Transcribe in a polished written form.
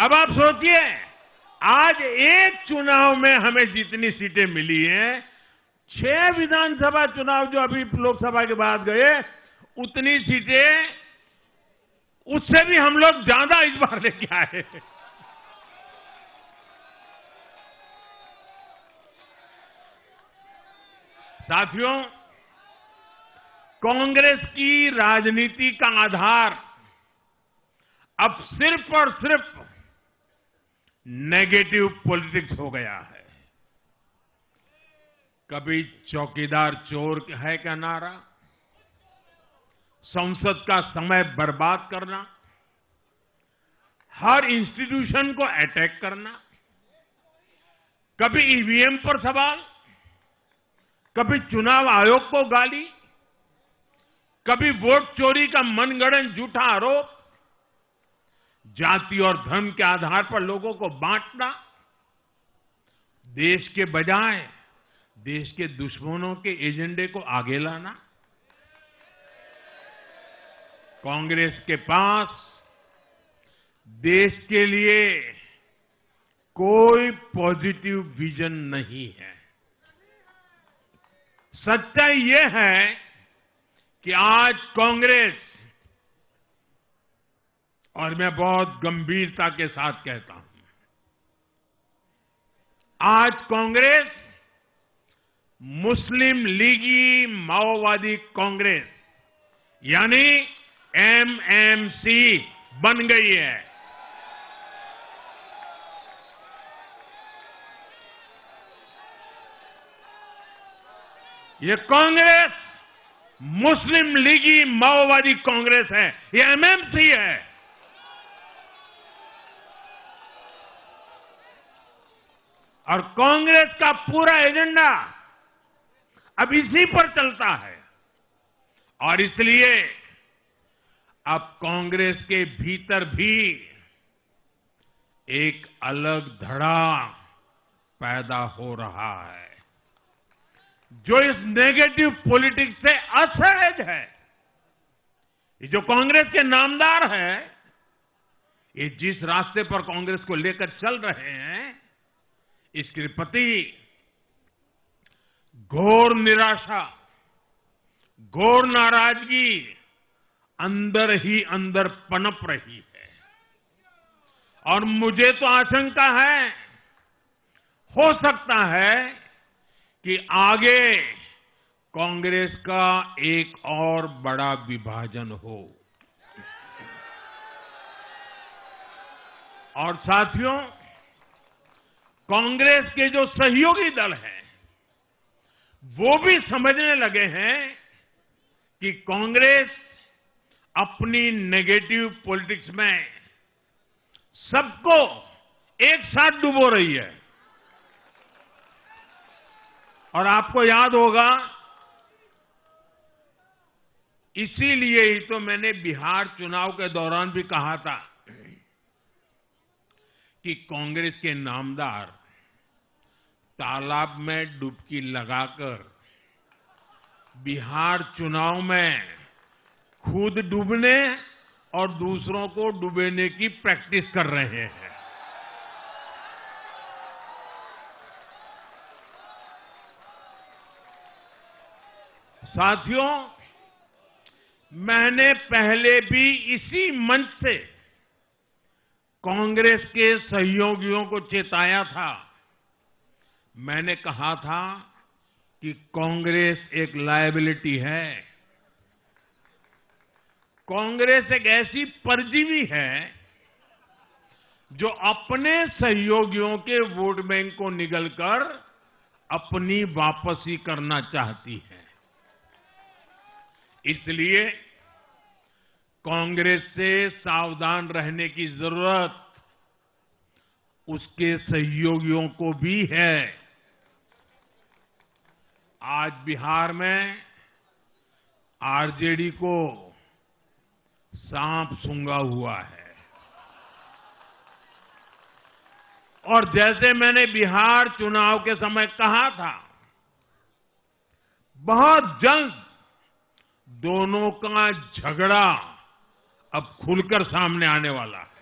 अब आप सोचिए, आज एक चुनाव में हमें जितनी सीटें मिली हैं, 6 विधानसभा चुनाव जो अभी लोकसभा के बाद गए, उतनी सीटें, उससे भी हम लोग ज्यादा इस बार लेके आए। साथियों, कांग्रेस की राजनीति का आधार अब सिर्फ और सिर्फ नेगेटिव पॉलिटिक्स हो गया है। कभी चौकीदार चोर है का नारा, संसद का समय बर्बाद करना, हर इंस्टीट्यूशन को अटैक करना, कभी ईवीएम पर सवाल, कभी चुनाव आयोग को गाली, कभी वोट चोरी का मनगढ़ंत झूठा आरोप, जाति और धर्म के आधार पर लोगों को बांटना, देश के बजाय देश के दुश्मनों के एजेंडे को आगे लाना। कांग्रेस के पास देश के लिए कोई पॉजिटिव विजन नहीं है। सच्चाई यह है कि आज कांग्रेस, और मैं बहुत गंभीरता के साथ कहता हूं, आज कांग्रेस मुस्लिम लीगी माओवादी कांग्रेस यानी एमएमसी बन गई है। ये कांग्रेस मुस्लिम लीगी माओवादी कांग्रेस है, ये एमएमसी है। और कांग्रेस का पूरा एजेंडा अब इसी पर चलता है। और इसलिए अब कांग्रेस के भीतर भी एक अलग धड़ा पैदा हो रहा है, जो इस नेगेटिव पॉलिटिक्स से असहज है। ये जो कांग्रेस के नामदार हैं, ये जिस रास्ते पर कांग्रेस को लेकर चल रहे हैं, इसके प्रति घोर निराशा, घोर नाराजगी अंदर ही अंदर पनप रही है। और मुझे तो आशंका है, हो सकता है कि आगे कांग्रेस का एक और बड़ा विभाजन हो। और साथियों, कांग्रेस के जो सहयोगी दल हैं, वो भी समझने लगे हैं कि कांग्रेस अपनी नेगेटिव पॉलिटिक्स में सबको एक साथ डुबो रही है। और आपको याद होगा, इसीलिए ही तो मैंने बिहार चुनाव के दौरान भी कहा था कि कांग्रेस के नामदार तालाब में डुबकी लगाकर बिहार चुनाव में खुद डूबने और दूसरों को डुबोने की प्रैक्टिस कर रहे हैं। साथियों, मैंने पहले भी इसी मंच से कांग्रेस के सहयोगियों को चेताया था। मैंने कहा था कि कांग्रेस एक लायबिलिटी है। कांग्रेस एक ऐसी परजीवी है जो अपने सहयोगियों के वोट बैंक को निगलकर अपनी वापसी करना चाहती है। इसलिए कांग्रेस से सावधान रहने की जरूरत उसके सहयोगियों को भी है। आज बिहार में आरजेडी को सांप सूंघा हुआ है। और जैसे मैंने बिहार चुनाव के समय कहा था, बहुत जल्द दोनों का झगड़ा अब खुलकर सामने आने वाला है।